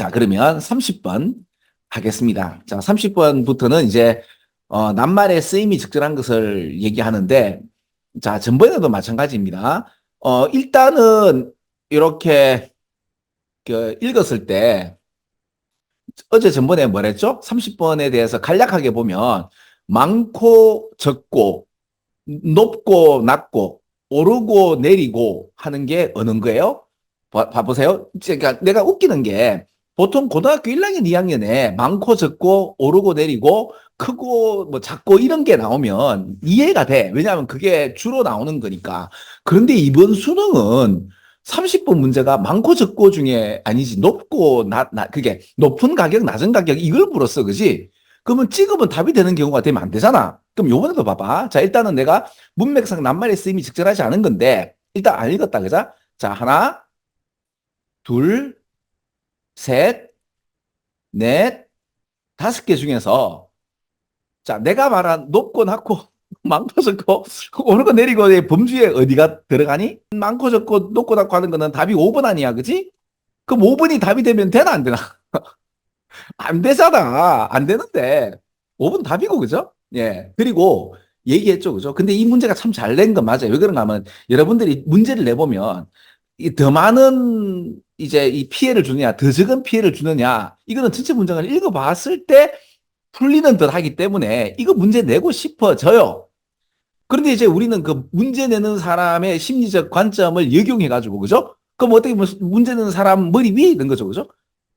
자, 그러면 30번 하겠습니다. 자, 30번부터는 이제 낱말의 쓰임이 적절한 것을 얘기하는데, 자, 전번에도 마찬가지입니다. 일단은 이렇게 읽었을 때 어제 전번에 뭐랬죠? 30번에 대해서 간략하게 보면 많고 적고 높고 낮고 오르고 내리고 하는 게 어느 거예요? 봐보세요. 그러니까 내가 웃기는 게 보통 고등학교 1학년, 2학년에 많고 적고 오르고 내리고 크고 뭐 작고 이런 게 나오면 이해가 돼. 왜냐하면 그게 주로 나오는 거니까. 그런데 이번 수능은 30번 문제가 많고 적고 중에 아니지 높고 그게 높은 가격, 낮은 가격 이걸 물었어. 그지? 그러면 찍으면 답이 되는 경우가 되면 안 되잖아. 그럼 요번에도 봐봐. 자, 일단은 내가 문맥상 낱말의 쓰임이 적절하지 않은 건데 일단 안 읽었다. 그자? 자, 하나, 둘, 셋, 넷, 다섯 개 중에서 자, 내가 말한 높고 낮고 많고 적고 오르고 내리고의 범주에 어디가 들어가니? 많고 적고 높고 낮고 하는 거는 답이 5번 아니야. 그지? 그럼 5번이 답이 되면 되나 안 되나? 안 되잖아. 안 되는데. 5번 답이고, 그죠? 예. 그리고 얘기했죠. 그죠? 근데 이 문제가 참 잘 낸 건 맞아요. 왜 그런가 하면 여러분들이 문제를 내보면 더 많은 이제 이 피해를 주느냐, 더 적은 피해를 주느냐, 이거는 전체 문장을 읽어봤을 때 풀리는 듯 하기 때문에 이거 문제 내고 싶어져요. 그런데 이제 우리는 그 문제 내는 사람의 심리적 관점을 역용해가지고, 그죠? 그럼 어떻게 보면 문제 내는 사람 머리 위에 있는 거죠. 그죠?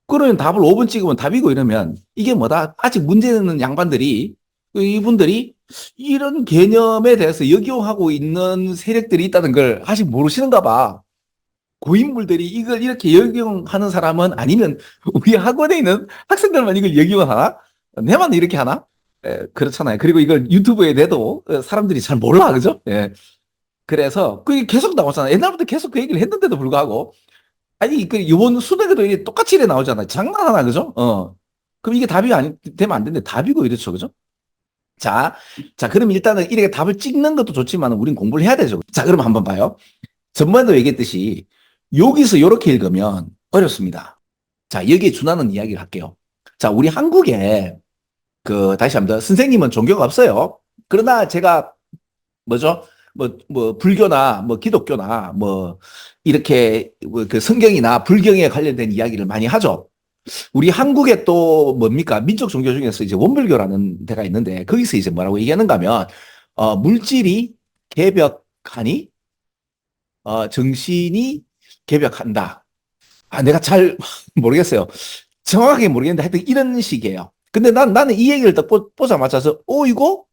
그러면 답을 5번 찍으면 답이고 이러면 이게 뭐다? 아직 문제 내는 양반들이 이분들이 이런 개념에 대해서 역용하고 있는 세력들이 있다는 걸 아직 모르시는가 봐. 고인물들이 이걸 이렇게 역용하는 사람은 아니면 우리 학원에 있는 학생들만 이걸 역용하나? 내만 이렇게 하나? 그렇잖아요. 그리고 이걸 유튜브에 내도 사람들이 잘 몰라, 그죠? 예. 그래서 그게 계속 나왔잖아요. 옛날부터 계속 그 얘기를 했는데도 불구하고 아니, 그, 요번 수능에도 이게 똑같이 이래 나오잖아요. 장난하나, 그죠? 그럼 이게 답이 되면 안 되는데 답이고 이렇죠, 그죠? 자, 자, 그럼 일단은 이렇게 답을 찍는 것도 좋지만 우린 공부를 해야 되죠. 자, 그럼 한번 봐요. 전번에도 얘기했듯이 여기서 이렇게 읽으면 어렵습니다. 자, 여기에 준하는 이야기를 할게요. 자, 우리 한국에 다시 한번 더, 선생님은 종교가 없어요. 그러나 제가 뭐죠? 불교나, 기독교나, 이렇게, 그 성경이나 불경에 관련된 이야기를 많이 하죠. 우리 한국에 또 뭡니까? 민족 종교 중에서 이제 원불교라는 데가 있는데, 거기서 이제 뭐라고 얘기하는가 하면, 물질이 개벽하니, 정신이 개벽한다. 아, 내가 잘 모르겠어요. 정확하게 모르겠는데, 하여튼 이런 식이에요. 근데 나는 이 얘기를 딱 보자마자, 이거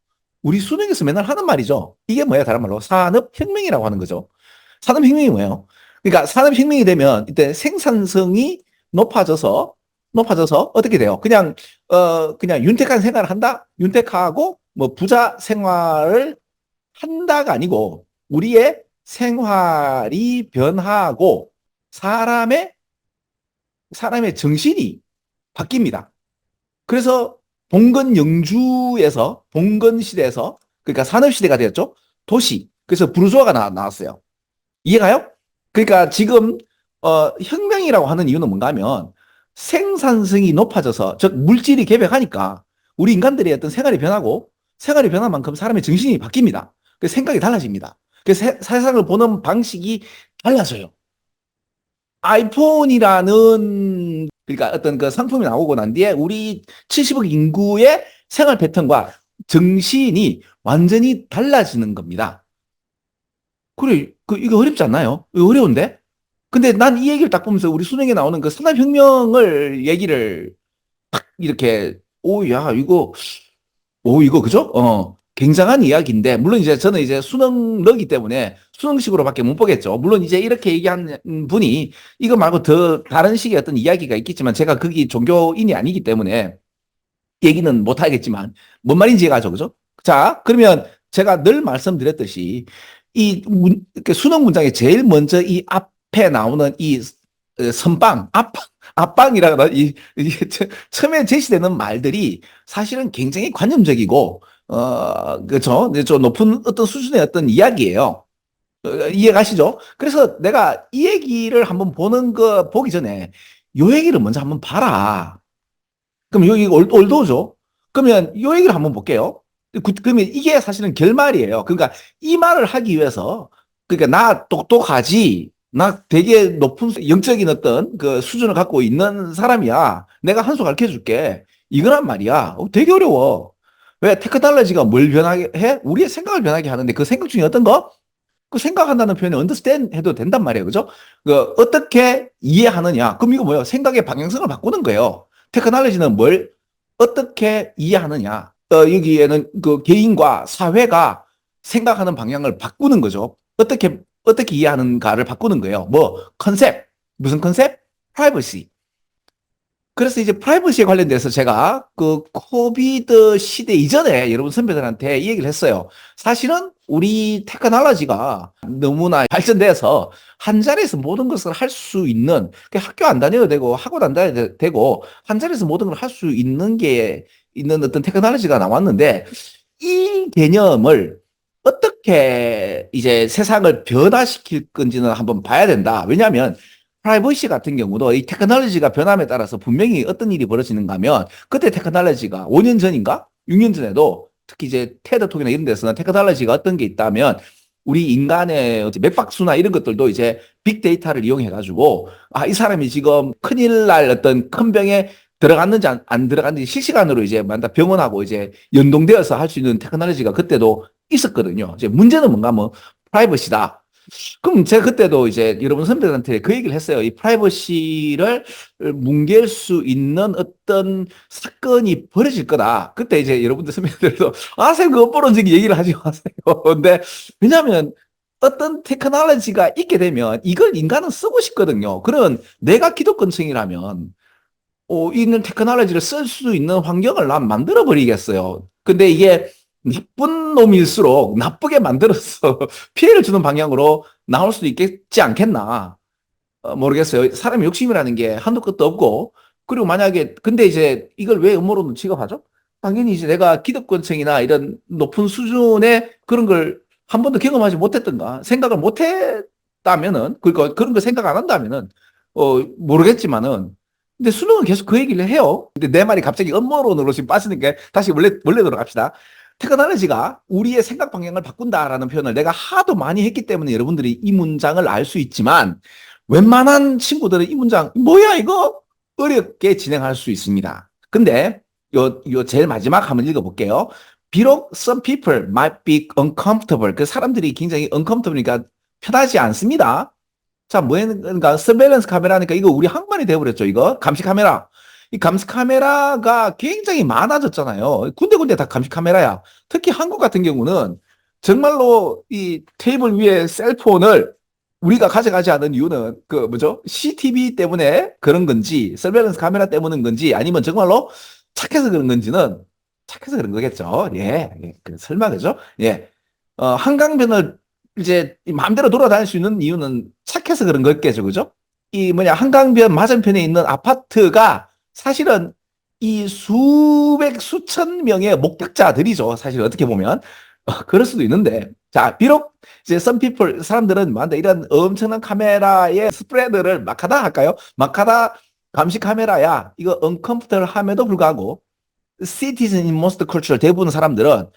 우리 수능에서 맨날 하는 말이죠. 이게 뭐야? 다른 말로 산업혁명이라고 하는 거죠. 산업혁명이 뭐예요? 그러니까 산업혁명이 되면 이때 생산성이 높아져서 어떻게 돼요? 그냥 윤택한 생활을 한다? 윤택하고 뭐 부자 생활을 한다가 아니고 우리의 생활이 변하고 사람의 정신이 바뀝니다. 그래서 봉건 시대에서 그러니까 산업 시대가 되었죠. 도시. 그래서 부르주아가 나왔어요. 이해가요? 그러니까 지금 혁명이라고 하는 이유는 뭔가 하면 생산성이 높아져서 즉 물질이 개벽하니까 우리 인간들의 어떤 생활이 변하고 생활이 변한 만큼 사람의 정신이 바뀝니다. 그 생각이 달라집니다. 그래서 세상을 보는 방식이 달라져요. 아이폰이라는 그러니까 어떤 그 상품이 나오고 난 뒤에 우리 70억 인구의 생활 패턴과 정신이 완전히 달라지는 겁니다. 그래, 이거 어렵지 않나요? 이거 어려운데? 근데 난 이 얘기를 딱 보면서 우리 수능에 나오는 그 산업혁명을 얘기를 딱 이렇게, 이거, 그죠? 굉장한 이야기인데, 물론 이제 저는 이제 수능러기 때문에 수능식으로밖에 못 보겠죠. 물론 이제 이렇게 얘기한 분이 이거 말고 더 다른 식의 어떤 이야기가 있겠지만 제가 거기 종교인이 아니기 때문에 얘기는 못 하겠지만 뭔 말인지 가죠. 그죠? 자, 그러면 제가 늘 말씀드렸듯이 수능 문장에 제일 먼저 이 앞에 나오는 이 선빵, 앞방이라거나 처음에 제시되는 말들이 사실은 굉장히 관념적이고 그렇죠. 좀 높은 어떤 수준의 어떤 이야기예요. 이해가시죠? 그래서 내가 이 얘기를 한번 보기 전에 요 얘기를 먼저 한번 봐라. 그럼 여기 올도죠. 그러면 요 얘기를 한번 볼게요. 그러면 이게 사실은 결말이에요. 그러니까 이 말을 하기 위해서 그러니까 나 똑똑하지, 나 되게 높은 영적인 어떤 그 수준을 갖고 있는 사람이야. 내가 한 수 가르쳐 줄게. 이거란 말이야. 되게 어려워. 왜? 테크놀로지가 뭘 변하게 해? 우리의 생각을 변하게 하는데 그 생각 중에 어떤 거? 그 생각한다는 표현이 understand 해도 된단 말이에요. 그죠? 그 어떻게 이해하느냐. 그럼 이거 뭐예요? 생각의 방향성을 바꾸는 거예요. 테크놀로지는 뭘 어떻게 이해하느냐. 여기에는 그 개인과 사회가 생각하는 방향을 바꾸는 거죠. 어떻게 이해하는가를 바꾸는 거예요. 뭐, 컨셉. 무슨 컨셉? 프라이버시. 그래서 이제 프라이버시에 관련돼서 제가 그 코비드 시대 이전에 여러분 선배들한테 이 얘기를 했어요. 사실은 우리 테크놀로지가 너무나 발전돼서 한 자리에서 모든 것을 할 수 있는, 학교 안 다녀도 되고 학원 안 다녀도 되고 한 자리에서 모든 걸 할 수 있는 게 있는 어떤 테크놀로지가 나왔는데 이 개념을 어떻게 이제 세상을 변화시킬 건지는 한번 봐야 된다. 왜냐하면 프라이버시 같은 경우도 이 테크놀로지가 변함에 따라서 분명히 어떤 일이 벌어지는가 하면 그때 테크놀로지가 5년 전인가? 6년 전에도 특히 이제 테드톡이나 이런 데서는 테크놀로지가 어떤 게 있다면 우리 인간의 맥박수나 이런 것들도 이제 빅데이터를 이용해 가지고 이 사람이 지금 큰일 날 어떤 큰 병에 들어갔는지 안 들어갔는지 실시간으로 이제 병원하고 이제 연동되어서 할 수 있는 테크놀로지가 그때도 있었거든요. 이제 문제는 뭔가 뭐 프라이버시다. 그럼 제가 그때도 이제 여러분 선배들한테 그 얘기를 했어요. 이 프라이버시를 뭉갤 수 있는 어떤 사건이 벌어질 거다. 그때 이제 여러분들 선배들도 쌤 그거 뻔뻔하게 얘기를 하지 마세요. 근데 왜냐하면 어떤 테크놀로지가 있게 되면 이걸 인간은 쓰고 싶거든요. 그런 내가 기독권층이라면 있는 테크놀로지를 쓸 수 있는 환경을 난 만들어 버리겠어요. 근데 이게 나쁜 놈일수록 나쁘게 만들어서 피해를 주는 방향으로 나올 수도 있겠지 않겠나. 모르겠어요. 사람의 욕심이라는 게 한도 끝도 없고, 그리고 만약에, 근데 이제 이걸 왜 음모론으로 취급하죠? 당연히 이제 내가 기득권층이나 이런 높은 수준의 그런 걸 한 번도 경험하지 못했던가, 생각을 못했다면은, 그러니까 그런 거 생각 안 한다면은, 모르겠지만은, 근데 수능은 계속 그 얘기를 해요. 근데 내 말이 갑자기 음모론으로 지금 빠지니까 다시 원래대로 갑시다. 테크놀로지가 우리의 생각 방향을 바꾼다라는 표현을 내가 하도 많이 했기 때문에 여러분들이 이 문장을 알 수 있지만 웬만한 친구들은 이 문장 뭐야 이거 어렵게 진행할 수 있습니다. 근데 요 제일 마지막 한번 읽어볼게요. 비록 some people might be uncomfortable. 그 사람들이 굉장히 uncomfortable니까 편하지 않습니다. 자, 그러니까 서베일런스 카메라니까 이거 우리 한국말이 돼버렸죠. 이거 감시 카메라. 이 감시 카메라가 굉장히 많아졌잖아요. 군데군데 다 감시 카메라야. 특히 한국 같은 경우는 정말로 이 테이블 위에 셀폰을 우리가 가져가지 않은 이유는 그 뭐죠? CCTV 때문에 그런 건지, 서베일런스 카메라 때문인 건지, 아니면 정말로 착해서 그런 건지는 착해서 그런 거겠죠. 예, 설마 그죠? 예, 한강변을 이제 마음대로 돌아다닐 수 있는 이유는 착해서 그런 거겠죠, 그죠? 이 뭐냐 한강변 맞은편에 있는 아파트가 사실은 이 수백 수천 명의 목격자들이죠. 사실 어떻게 보면 그럴 수도 있는데 자 비록 이제 some people 사람들은 만다 이런 엄청난 카메라의 스프레드를 막하다 할까요? 막하다 감시 카메라야 이거 uncomfortable 함에도 불구하고 citizen in most culture 대부분 사람들은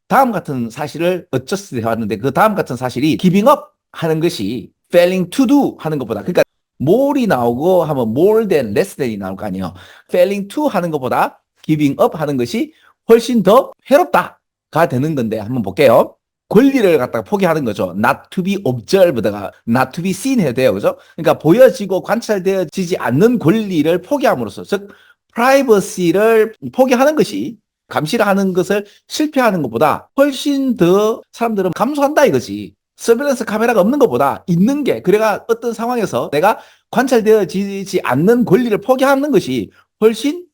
다음 같은 사실을 어쩌스 해왔는데 그 다음 같은 사실이 giving up 하는 것이 failing to do 하는 것보다 그러니까 more이 나오고 하면 more than less than이 나올 거 아니에요. failing to 하는 것보다 giving up 하는 것이 훨씬 더 해롭다가 되는 건데 한번 볼게요. 권리를 갖다가 포기하는 거죠. not to be observed가 not to be seen 해야 돼요. 그죠? 그러니까 보여지고 관찰되어지지 않는 권리를 포기함으로써 즉 privacy를 포기하는 것이 감시를 하는 것을 실패하는 것보다 훨씬 더 사람들은 감소한다 이거지. 서베일런스 카메라가 없는 것보다 있는 게 그래가 어떤 상황에서 내가 관찰되어지지 않는 권리를 포기하는 것이 훨씬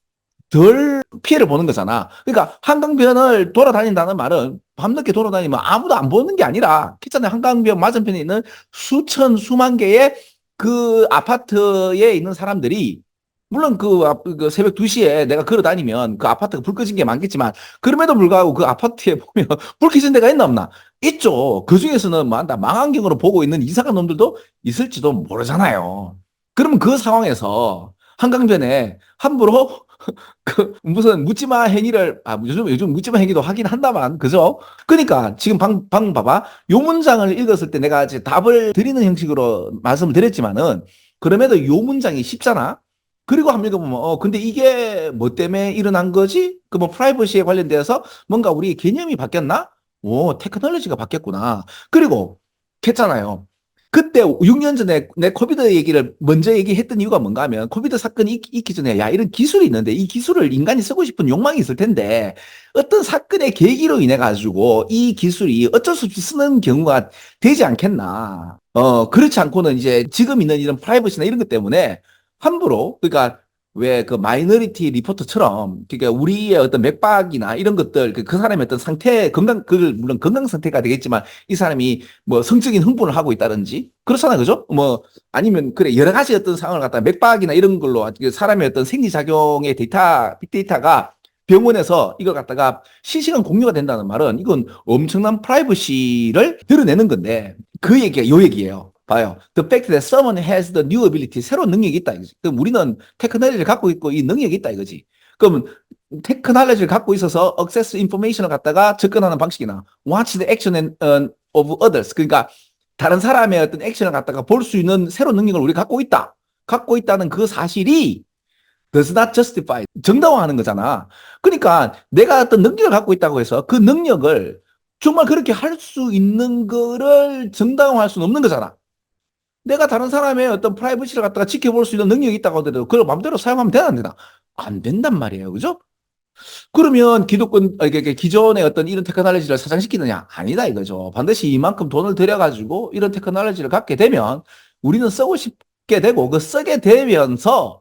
덜 피해를 보는 거잖아. 그러니까 한강변을 돌아다닌다는 말은 밤늦게 돌아다니면 아무도 안 보는 게 아니라 기차내 한강변 맞은편에 있는 수만 개의 그 아파트에 있는 사람들이 물론 그 새벽 2시에 내가 걸어 다니면 그 아파트가 불 꺼진 게 많겠지만 그럼에도 불구하고 그 아파트에 보면 불 켜진 데가 있나 없나? 있죠. 그 중에서는 망원경으로 보고 있는 이상한 놈들도 있을지도 모르잖아요. 그러면 그 상황에서 한강변에 함부로 그 무슨 묻지마 행위를 요즘 묻지마 행위도 하긴 한다만 그죠? 그러니까 지금 방금 봐봐 요 문장을 읽었을 때 내가 이제 답을 드리는 형식으로 말씀을 드렸지만은 그럼에도 요 문장이 쉽잖아. 그리고 한번 읽어보면 근데 이게 뭐 때문에 일어난 거지? 그 뭐 프라이버시에 관련돼서 뭔가 우리 개념이 바뀌었나? 오, 테크놀로지가 바뀌었구나. 그리고 했잖아요. 그때 6년 전에 내 코비드 얘기를 먼저 얘기했던 이유가 뭔가 하면 코비드 사건이 있기 전에 야 이런 기술이 있는데 이 기술을 인간이 쓰고 싶은 욕망이 있을 텐데 어떤 사건의 계기로 인해 가지고 이 기술이 어쩔 수 없이 쓰는 경우가 되지 않겠나. 그렇지 않고는 이제 지금 있는 이런 프라이버시나 이런 것 때문에 함부로 그러니까 왜 그 마이너리티 리포트처럼 그러니까 우리의 어떤 맥박이나 이런 것들 그 사람의 어떤 상태 건강 그걸 물론 건강 상태가 되겠지만 이 사람이 뭐 성적인 흥분을 하고 있다든지 그렇잖아요 그죠 뭐 아니면 그래 여러 가지 어떤 상황을 갖다 맥박이나 이런 걸로 사람의 어떤 생리작용의 데이터 빅데이터가 병원에서 이걸 갖다가 실시간 공유가 된다는 말은 이건 엄청난 프라이버시를 드러내는 건데 그 얘기가 요 얘기예요. 봐요. The fact that someone has the new ability, 새로운 능력이 있다. 이거지. 그럼 우리는 테크놀로지를 갖고 있고 이 능력이 있다 이거지. 그러면 테크놀로지를 갖고 있어서 access information을 갖다가 접근하는 방식이나 watch the action of others. 그러니까 다른 사람의 어떤 액션을 갖다가 볼 수 있는 새로운 능력을 우리 갖고 있다. 갖고 있다는 그 사실이 does not justify. 정당화하는 거잖아. 그러니까 내가 어떤 능력을 갖고 있다고 해서 그 능력을 정말 그렇게 할 수 있는 거를 정당화할 수는 없는 거잖아. 내가 다른 사람의 어떤 프라이버시를 갖다가 지켜볼 수 있는 능력이 있다고 하더라도 그걸 마음대로 사용하면 되나 안 되나? 안 된단 말이에요. 그죠? 그러면 기존의 어떤 이런 테크놀로지를 사장시키느냐? 아니다 이거죠. 반드시 이만큼 돈을 들여가지고 이런 테크놀로지를 갖게 되면 우리는 쓰고 싶게 되고 그 쓰게 되면서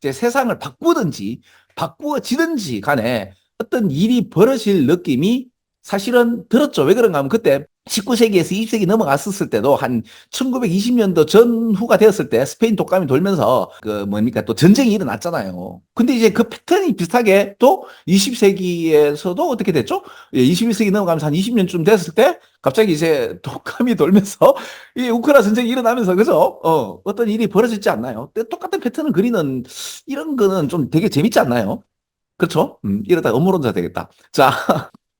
이제 세상을 바꾸든지 바꾸어지든지 간에 어떤 일이 벌어질 느낌이 사실은 들었죠. 왜 그런가 하면 그때 19세기에서 20세기 넘어갔었을 때도 한 1920년도 전후가 되었을 때 스페인 독감이 돌면서 그 뭡니까 또 전쟁이 일어났잖아요. 근데 이제 그 패턴이 비슷하게 또 20세기에서도 어떻게 됐죠? 21세기 넘어가면서 한 20년쯤 됐을 때 갑자기 이제 독감이 돌면서 이 우크라이나 전쟁이 일어나면서 그죠? 어떤 일이 벌어졌지 않나요? 똑같은 패턴을 그리는 이런 거는 좀 되게 재밌지 않나요? 그렇죠? 이러다 음모론자 되겠다. 자,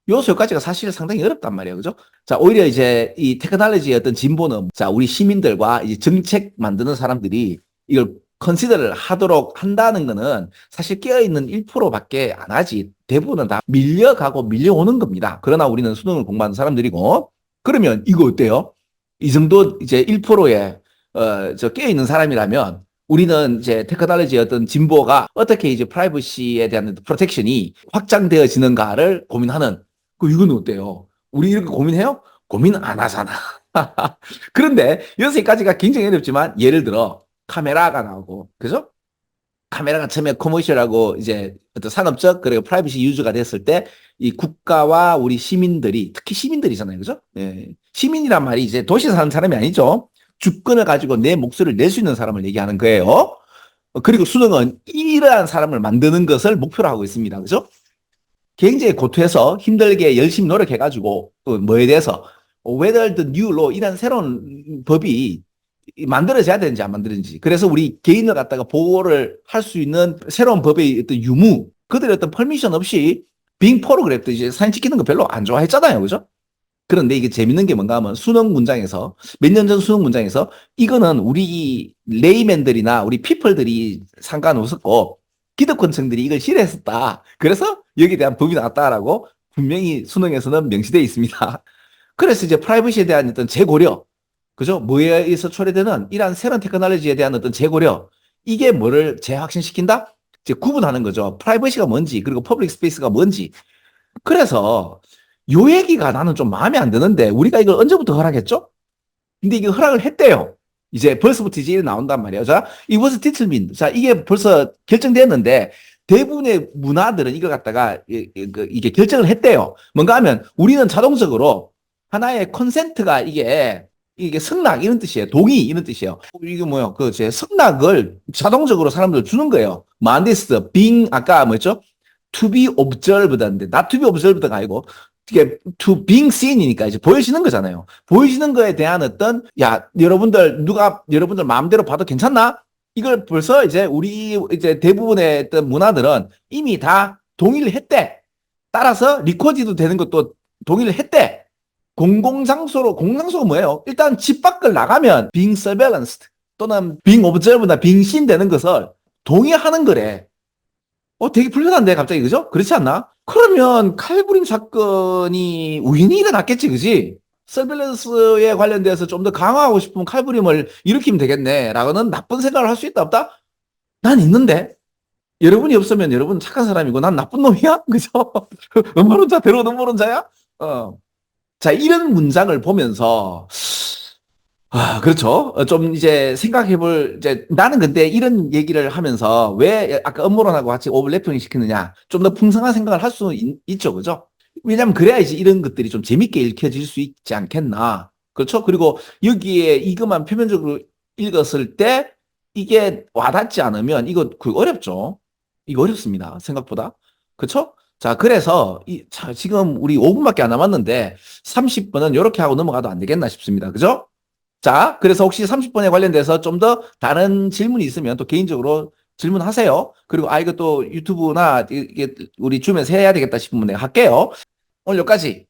요소 여기까지가 사실 상당히 어렵단 말이에요. 그죠? 자, 오히려 이제 이 테크놀로지의 어떤 진보는 자, 우리 시민들과 이제 정책 만드는 사람들이 이걸 컨시더를 하도록 한다는 거는 사실 깨어있는 1%밖에 안 하지. 대부분은 다 밀려가고 밀려오는 겁니다. 그러나 우리는 수능을 공부하는 사람들이고 그러면 이거 어때요? 이 정도 이제 1%의 저 깨어있는 사람이라면 우리는 이제 테크놀로지의 어떤 진보가 어떻게 이제 프라이버시에 대한 프로텍션이 확장되어지는가를 고민하는 이건 어때요? 우리 이렇게 고민해요? 고민 안 하잖아. 그런데 6가지가 굉장히 어렵지만 예를 들어 카메라가 나오고 그죠? 카메라가 처음에 커머셜하고 이제 어떤 산업적 그리고 프라이버시 유저가 됐을 때 이 국가와 우리 시민들이 특히 시민들이잖아요. 그죠? 예. 시민이란 말이 이제 도시에 사는 사람이 아니죠. 주권을 가지고 내 목소리를 낼 수 있는 사람을 얘기하는 거예요. 그리고 수능은 이러한 사람을 만드는 것을 목표로 하고 있습니다. 그죠? 굉장히 고투해서 힘들게 열심히 노력해가지고 뭐에 대해서 whether the new law 이런 새로운 법이 만들어져야 되는지 안 만들어지는지 그래서 우리 개인을 갖다가 보호를 할 수 있는 새로운 법의 어떤 유무 그들의 어떤 퍼미션 없이 빙 포로그래프도 이제 사진 찍히는 거 별로 안 좋아했잖아요. 그죠? 그런데 이게 재밌는 게 뭔가 하면 수능 문장에서 몇 년 전 수능 문장에서 이거는 우리 레이맨들이나 우리 피플들이 상관없었고 기득권층들이 이걸 싫어했었다. 그래서 여기에 대한 법이 나왔다라고 분명히 수능에서는 명시되어 있습니다. 그래서 이제 프라이버시에 대한 어떤 재고려, 그죠? 뭐에 의해서 초래되는 이러한 새로운 테크놀로지에 대한 어떤 재고려, 이게 뭐를 재확신시킨다? 이제 구분하는 거죠. 프라이버시가 뭔지, 그리고 퍼블릭 스페이스가 뭔지. 그래서 요 얘기가 나는 좀 마음에 안 드는데 우리가 이걸 언제부터 허락했죠? 근데 이게 허락을 했대요. 이제 벌써부터 이제 나온단 말이에요. 자, it was determined. 자, 이게 벌써 결정됐는데 대부분의 문화들은 이걸 갖다가 이게 결정을 했대요. 뭔가 하면 우리는 자동적으로 하나의 컨센트가 이게 승낙 이런 뜻이에요. 동의 이런 뜻이에요. 이게 뭐요? 제 승낙을 자동적으로 사람들 주는 거예요. 만디스, being 아까 뭐였죠? to be observed인데 not to be observed가 아니고 이게 to being seen이니까 이제 보여지는 거잖아요. 보여지는 거에 대한 어떤 여러분들 마음대로 봐도 괜찮나? 이걸 벌써 이제 우리 이제 대부분의 어떤 문화들은 이미 다 동의를 했대. 따라서 리코디도 되는 것도 동의를 했대. 공공장소가 뭐예요? 일단 집 밖을 나가면 being surveillanced 또는 being observed나 being seen 되는 것을 동의하는 거래. 되게 불편한데 갑자기 그죠? 그렇지 않나? 그러면 칼부림 사건이 우연히 일어났겠지, 그지? 서빌런스에 관련돼서 좀 더 강화하고 싶으면 칼부림을 일으키면 되겠네. 라고는 나쁜 생각을 할 수 있다, 없다? 난 있는데. 여러분이 없으면 여러분 착한 사람이고 난 나쁜 놈이야? 그죠? 음모론자, 대로 음모론자야? 어. 자, 이런 문장을 보면서 그렇죠. 좀 이제 이제 나는 근데 이런 얘기를 하면서 왜 아까 음모론하고 같이 오버래핑 시키느냐. 좀 더 풍성한 생각을 할 수 있죠. 그죠? 왜냐면 그래야지 이런 것들이 좀 재밌게 읽혀질 수 있지 않겠나. 그렇죠? 그리고 여기에 이것만 표면적으로 읽었을 때 이게 와닿지 않으면 이거 어렵죠. 이거 어렵습니다. 생각보다. 그렇죠? 자, 그래서 자, 지금 우리 5분밖에 안 남았는데 30분은 이렇게 하고 넘어가도 안 되겠나 싶습니다. 그죠? 자, 그래서 혹시 30분에 관련돼서 좀 더 다른 질문이 있으면 또 개인적으로 질문하세요. 그리고 이거 또 유튜브나 이게 우리 줌에서 해야 되겠다 싶으면 내가 할게요. 오늘 여기까지.